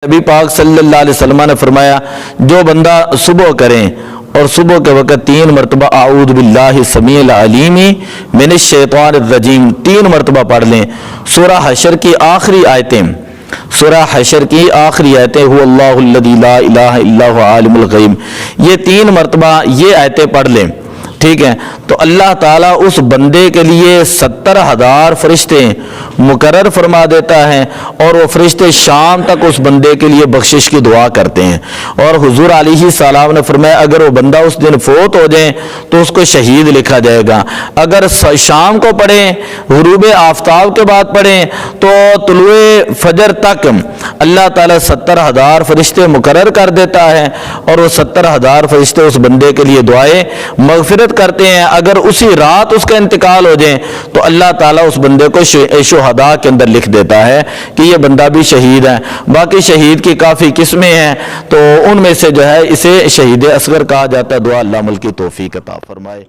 نبی پاک صلی اللہ علیہ وسلم نے فرمایا جو بندہ صبح کریں اور صبح کے وقت 3 مرتبہ اعوذ باللہ السمیع العلیم من الشیطان الرجیم 3 مرتبہ پڑھ لیں. سورہ حشر کی آخری آیتیں هو اللہ الذی لا الہ الا هو عالم الغیب، یہ 3 مرتبہ یہ آیتیں پڑھ لیں، ٹھیک ہے، تو اللہ تعالیٰ اس بندے کے لیے 70,000 فرشتے مقرر فرما دیتا ہے، اور وہ فرشتے شام تک اس بندے کے لیے بخشش کی دعا کرتے ہیں. اور حضور علیہ السلام نے فرمایا اگر وہ بندہ اس دن فوت ہو جائے تو اس کو شہید لکھا جائے گا. اگر شام کو پڑھیں، غروب آفتاب کے بعد پڑھیں، تو طلوع فجر تک اللہ تعالیٰ 70,000 فرشتے مقرر کر دیتا ہے، اور وہ 70,000 فرشتے اس بندے کے لیے دعائیں مغفرت کرتے ہیں. اگر اسی رات اس کا انتقال ہو جائے تو اللہ تعالیٰ اس بندے کو شہداء کے اندر لکھ دیتا ہے کہ یہ بندہ بھی شہید ہے. باقی شہید کی کافی قسمیں ہیں، تو ان میں سے جو ہے اسے شہید اصغر کہا جاتا ہے. دعا اللہ عمل کی توفیق عطا فرمائے.